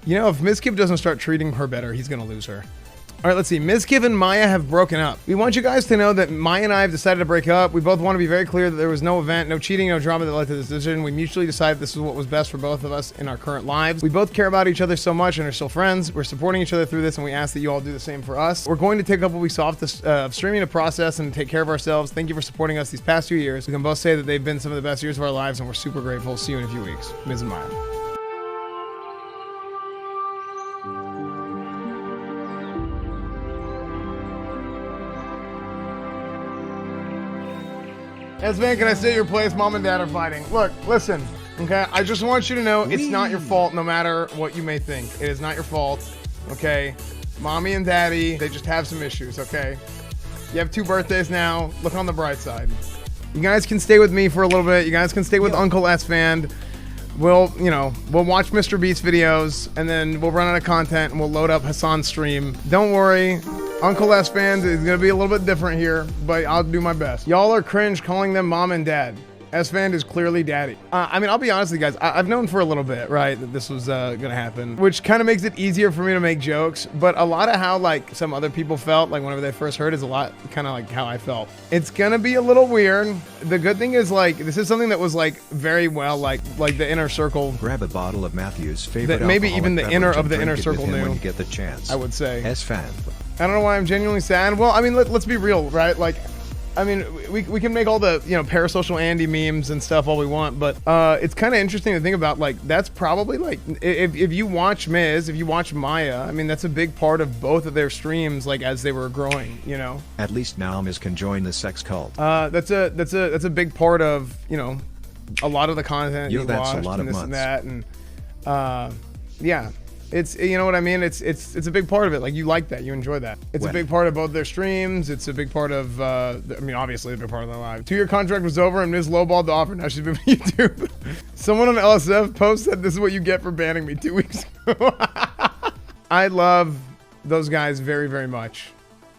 You know, if Mizkif doesn't start treating her better, he's gonna lose her. All right, let's see. Mizkif and Maya have broken up. We want you guys to know that Maya and I have decided to break up. We both want to be very clear that there was no event, no cheating, no drama that led to this decision. We mutually decided this is what was best for both of us in our current lives. We both care about each other so much and are still friends. We're supporting each other through this, and we ask that you all do the same for us. We're going to take a couple weeks off of streaming to process and take care of ourselves. Thank you for supporting us these past 2 years. We can both say that they've been some of the best years of our lives, and we're super grateful. See you in a few weeks. Ms. and Maya. Esfand, can I stay at your place? Mom and Dad are fighting. Look, listen, okay? I just want you to know it's not your fault no matter what you may think. It is not your fault, okay? Mommy and Daddy, they just have some issues, okay? You have 2 birthdays now. Look on the bright side. You guys can stay with me for a little bit. You guys can stay with Uncle Esfand. We'll watch MR.Beast videos, and then we'll run out of content, and we'll load up Hassan's stream. Don't worry. Uncle Esfand is going to be a little bit different here, but I'll do my best. Y'all are cringe calling them mom and dad. Esfand is clearly daddy. I mean, I'll be honest with you guys. I've known for a little bit, right, that this was going to happen, which kind of makes it easier for me to make jokes. But a lot of how, like, some other people felt, like, whenever they first heard is a lot kind of like how I felt. It's going to be a little weird. The good thing is, like, this is something that was, like, very well, like the inner circle. Grab a bottle of Matthew's favorite that maybe even the inner of the inner circle knew. When you get the chance. I would say. Esfand. I don't know why I'm genuinely sad. Well, I mean, let's be real, right? Like, I mean, we can make all the, parasocial Andy memes and stuff all we want, but it's kind of interesting to think about, like, that's probably, like, if you watch Miz, if you watch Maya, I mean, that's a big part of both of their streams, like, as they were growing, At least now Miz can join the sex cult. That's a big part of, a lot of the content you watch, a lot and of this months. and that, and, yeah. It's, you know what I mean? It's a big part of it. Like, you like that. You enjoy that. It's a big part of both their streams. It's a big part of, I mean, obviously a big part of their lives. 2-year contract was over and Miz lowballed the offer. Now she's been on YouTube. Someone on the LSF post said, this is what you get for banning me 2 weeks ago. I love those guys very, very much.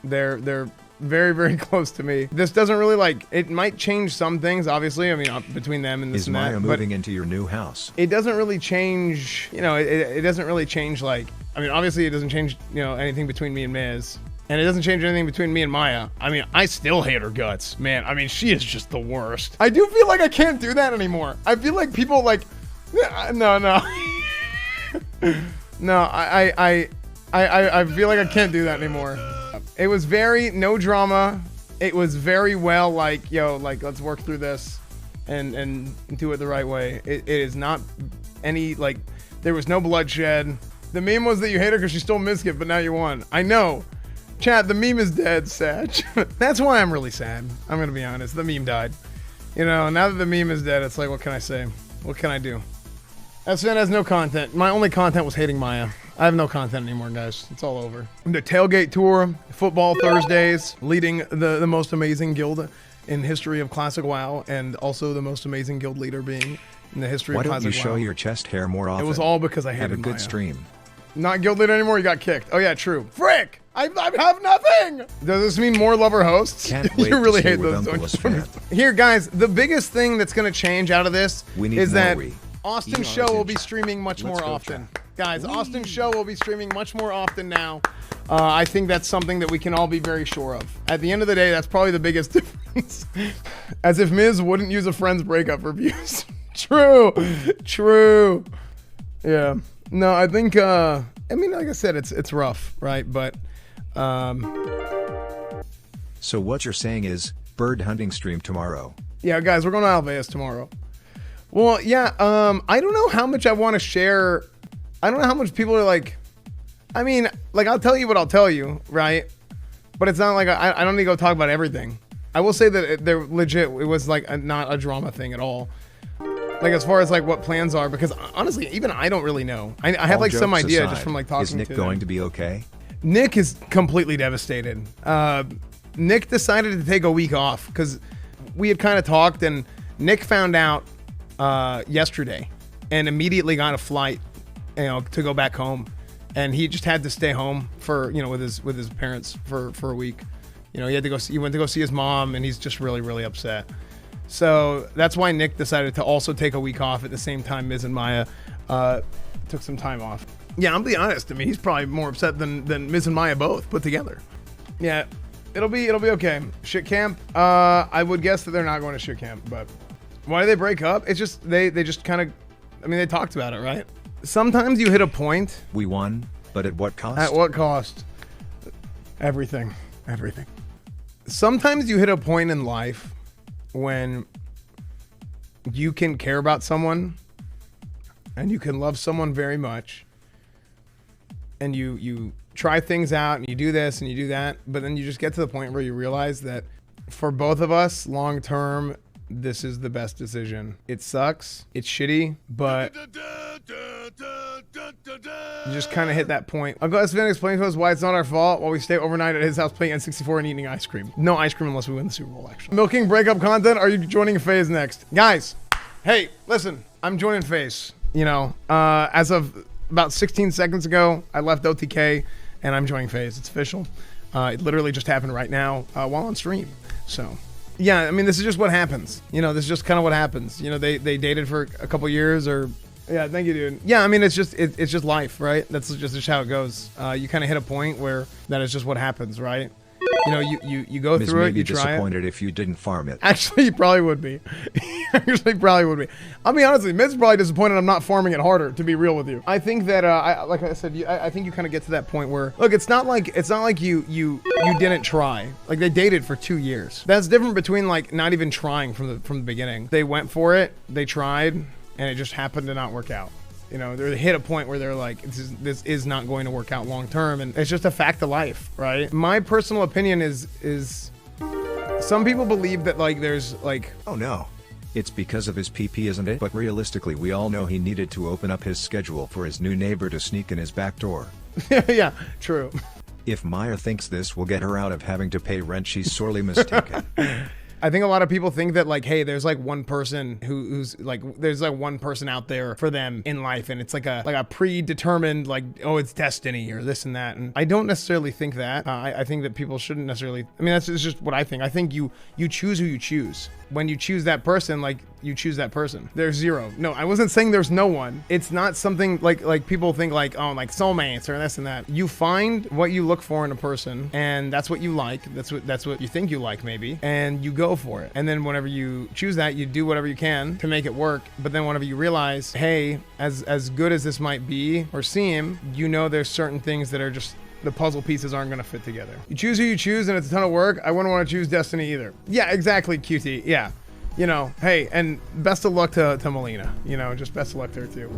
They're very, very close to me. This doesn't really, like, it might change some things, obviously. I mean, between them and this Is and that. Maya moving into your new house? It doesn't really change, it doesn't really change, like, I mean, obviously it doesn't change, anything between me and Miz. And it doesn't change anything between me and Maya. I mean, I still hate her guts, man. I mean, she is just the worst. I do feel like I can't do that anymore. I feel like people, like, no. No, I feel like I can't do that anymore. It was very no drama. It was very well, like, let's work through this and do it the right way. It is not any, like, there was no bloodshed. The meme was that you hate her because she stole Mizkif, but now you won. I know. Chat, the meme is dead, Satch. That's why I'm really sad. I'm going to be honest. The meme died. Now that the meme is dead, it's like, what can I say? What can I do? Esfand has no content. My only content was hating Maya. I have no content anymore, guys. It's all over. The tailgate tour, football Thursdays, leading the most amazing guild in history of Classic WoW, and also the most amazing guild leader being in the history of Classic WoW. Why don't you show your chest hair more often? It was all because I hated Have a good Maya. stream. Not guild leader anymore, you got kicked. Oh yeah, true. Frick! I have nothing! Does this mean more lover hosts? Can't wait You really to hate see those, Uncle don't you? Esfand. Here, guys, the biggest thing that's going to change out of this is that Austin's show will be streaming much more often. Guys, Austin's show will be streaming much more often now. I think that's something that we can all be very sure of. At the end of the day, that's probably the biggest difference. As if Miz wouldn't use a friend's breakup for views. True. Yeah. No, I think, I mean, like I said, it's rough, right? But, So what you're saying is, bird hunting stream tomorrow. Yeah, guys, we're going to Alveus tomorrow. Well, yeah, I don't know how much I want to share. I don't know how much people are like, I mean, like, I'll tell you what I'll tell you, right? But it's not like, I don't need to go talk about everything. I will say that they're legit, it was like not a drama thing at all. Like, as far as like what plans are, because honestly, even I don't really know. I have like some idea just from like talking to them. Is Nick going to be okay? Nick is completely devastated. Nick decided to take a week off because we had kind of talked, and Nick found out yesterday and immediately got a flight, to go back home, and he just had to stay home for, with his parents for a week. He had to go. He went to go see his mom, and he's just really, really upset. So that's why Nick decided to also take a week off at the same time Miz and Maya took some time off. Yeah, I'm being honest. I mean, he's probably more upset than Miz and Maya both put together. Yeah, it'll be okay. Shit camp. I would guess that they're not going to shit camp, but why do they break up? It's just they just kind of, I mean, they talked about it, right? Sometimes you hit a point. We won, but at what cost? At what cost? Everything. Everything. Sometimes you hit a point in life when you can care about someone and you can love someone very much, and you try things out and you do this and you do that, but then you just get to the point where you realize that for both of us, long term, this is the best decision. It sucks. It's shitty, but you just kind of hit that point. Uncle Esfand explain to us why it's not our fault while we stay overnight at his house playing N64 and eating ice cream. No ice cream unless we win the Super Bowl, actually. Milking breakup content. Are you joining FaZe next? Guys, hey, listen, I'm joining FaZe. You know, as of about 16 seconds ago, I left OTK and I'm joining FaZe. It's official. It literally just happened right now while on stream. So, yeah, I mean, this is just what happens. You know, this is just kind of what happens. You know, they dated for a couple years or... Yeah, thank you, dude. Yeah, I mean, it's just life, right? That's just how it goes. You kind of hit a point where that is just what happens, right? You know, you go Miz through may it, be you try it. disappointed if you didn't farm it. Actually, you probably would be. Actually, probably would be. I'll be honest with you, Miz is probably disappointed I'm not farming it harder, to be real with you. I think that, like I said, I think you kind of get to that point where, look, it's not like you didn't try. Like, they dated for 2 years. That's different between, like, not even trying from the beginning. They went for it, they tried, and it just happened to not work out. You know, they hit a point where they're like, this is not going to work out long term, and it's just a fact of life, right? My personal opinion is some people believe that, like, there's like... Oh no. It's because of his PP, isn't it? But realistically, we all know he needed to open up his schedule for his new neighbor to sneak in his back door. Yeah, true. If Maya thinks this will get her out of having to pay rent, she's sorely mistaken. I think a lot of people think that, like, hey, there's like one person who's like, there's like one person out there for them in life, and it's like a predetermined, like, oh, it's destiny or this and that. And I don't necessarily think that. I think that people shouldn't necessarily. I mean, that's just what I think. I think you choose who you choose. When you choose that person, like, you choose that person. There's zero. No, I wasn't saying there's no one. It's not something like people think like, oh, like soulmates or this and that. You find what you look for in a person, and that's what you like. That's what you think you like, maybe, and you go for it. And then whenever you choose that, you do whatever you can to make it work. But then whenever you realize, hey, as good as this might be or seem, you know, there's certain things that are just, the puzzle pieces aren't going to fit together. You choose who you choose, and it's a ton of work. I wouldn't want to choose Destiny either. Yeah, exactly, QT. Yeah. You know, hey, and best of luck to Melina. You know, just best of luck to her too.